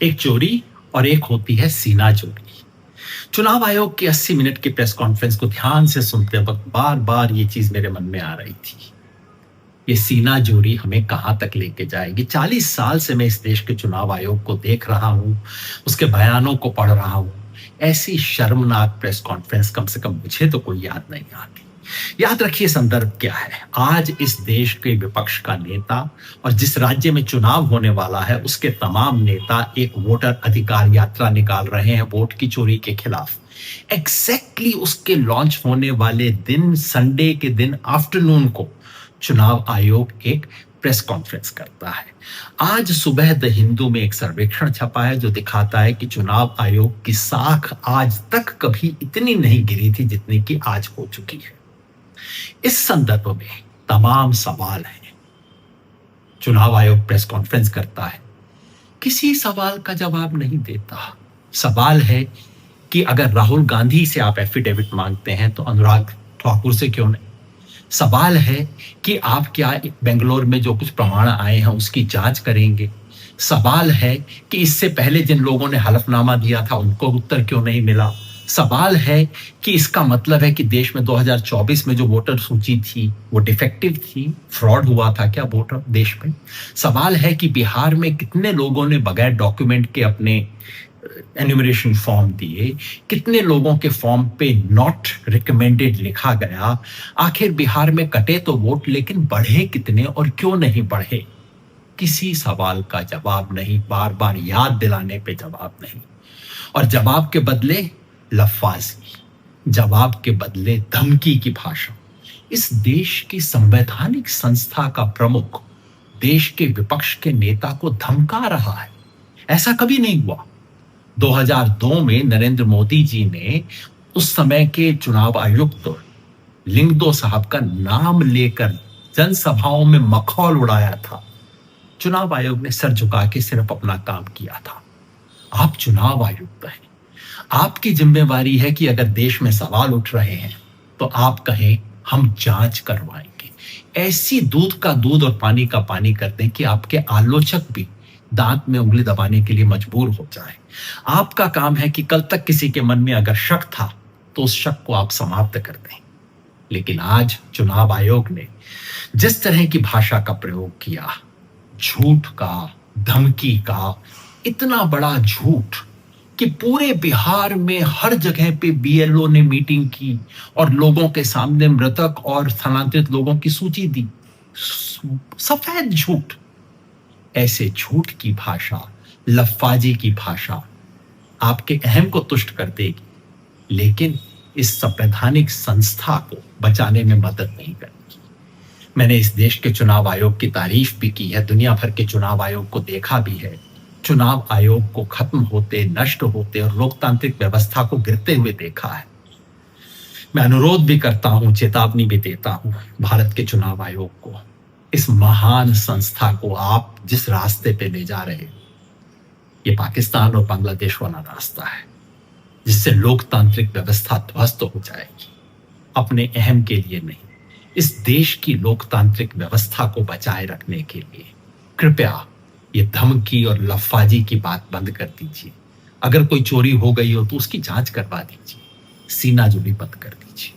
एक चोरी और एक होती है सीना चोरी। चुनाव आयोग की 80 मिनट की प्रेस कॉन्फ्रेंस को ध्यान से सुनते वक्त बार-बार ये चीज मेरे मन में आ रही थी। ये सीना चोरी हमें कहां तक लेके जाएगी? 40 साल से मैं इस देश के चुनाव आयोग को देख रहा हूं, उसके बयानों को पढ़ रहा हूं। ऐसी शर्मनाक प्रेस कॉन्फ्रेंस कम से कम मुझे तो कोई याद नहीं आती। याद रखिए संदर्भ क्या है। आज इस देश के विपक्ष का नेता और जिस राज्य में चुनाव होने वाला है उसके तमाम नेता एक वोटर अधिकार यात्रा निकाल रहे हैं वोट की चोरी के खिलाफ। एग्जैक्टली उसके लॉन्च होने वाले दिन, संडे के दिन आफ्टरनून को चुनाव आयोग एक प्रेस कॉन्फ्रेंस करता है। आज सुबह द हिंदू में एक सर्वेक्षण छपा है जो दिखाता है कि चुनाव आयोग की साख आज तक कभी इतनी नहीं गिरी थी जितनी कि आज हो चुकी है। इस संदर्भ में तमाम सवाल हैं। चुनाव आयोग प्रेस कॉन्फ्रेंस करता है, किसी सवाल का जवाब नहीं देता। सवाल है कि अगर राहुल गांधी से आप एफिडेविट मांगते हैं तो अनुराग ठाकुर से क्यों नहीं? सवाल है कि आप क्या बेंगलोर में जो कुछ प्रमाण आए हैं उसकी जांच करेंगे? सवाल है कि इससे पहले जिन लोगों ने हलफनामा दिया था उनको उत्तर क्यों नहीं मिला? सवाल है कि इसका मतलब है कि देश में 2024 में जो वोटर सूची थी वो डिफेक्टिव थी, फ्रॉड हुआ था क्या वोटर देश में? सवाल है कि बिहार में कितने लोगों ने बगैर डॉक्यूमेंट के अपने एन्यूमरेशन फॉर्म दिए, कितने लोगों के फॉर्म पे नॉट रिकमेंडेड लिखा गया? आखिर बिहार में कटे तो वोट लेकिन बढ़े कितने और क्यों नहीं बढ़े? किसी सवाल का जवाब नहीं, बार बार याद दिलाने पे जवाब नहीं। और जवाब के बदले लफाजी, जवाब के बदले धमकी की भाषा। इस देश की संवैधानिक संस्था का प्रमुख देश के विपक्ष के नेता को धमका रहा है। ऐसा कभी नहीं हुआ। 2002 में नरेंद्र मोदी जी ने उस समय के चुनाव आयुक्त लिंगदो साहब का नाम लेकर जनसभाओं में मखौल उड़ाया था। चुनाव आयोग ने सर झुका के सिर्फ अपना काम किया था। आप चुनाव आयुक्त हैं, आपकी जिम्मेवारी है कि अगर देश में सवाल उठ रहे हैं तो आप कहें हम जांच करवाएंगे। ऐसी दूध का दूध और पानी का पानी कर दें कि आपके आलोचक भी दांत में उंगली दबाने के लिए मजबूर हो जाए। आपका काम है कि कल तक किसी के मन में अगर शक था तो उस शक को आप समाप्त कर दें। लेकिन आज चुनाव आयोग ने जिस तरह की भाषा का प्रयोग किया, झूठ का, धमकी का, इतना बड़ा झूठ कि पूरे बिहार में हर जगह पे बीएलओ ने मीटिंग की और लोगों के सामने मृतक और स्थानांतरित लोगों की सूची दी। सफेद झूठ। ऐसे झूठ की भाषा, लफाजी की भाषा आपके अहम को तुष्ट कर देगी, लेकिन इस संवैधानिक संस्था को बचाने में मदद नहीं करेगी। मैंने इस देश के चुनाव आयोग की तारीफ भी की है, दुनिया भर के चुनाव आयोग को देखा भी है। चुनाव आयोग को खत्म होते, नष्ट होते और लोकतांत्रिक व्यवस्था को गिरते हुए देखा है। मैं अनुरोध भी करता हूं, चेतावनी भी देता हूं भारत के चुनाव आयोग को, इस महान संस्था को आप जिस रास्ते पे ले जा रहे हैं ये पाकिस्तान और बांग्लादेश वाला रास्ता है जिससे लोकतांत्रिक व्यवस्था ध्वस्त हो जाएगी। अपने अहम के लिए नहीं, इस देश की लोकतांत्रिक व्यवस्था को बचाए रखने के लिए कृपया ये धमकी और लफाजी की बात बंद कर दीजिए। अगर कोई चोरी हो गई हो तो उसकी जांच करवा दीजिए, सीना जुड़ी बंद कर दीजिए।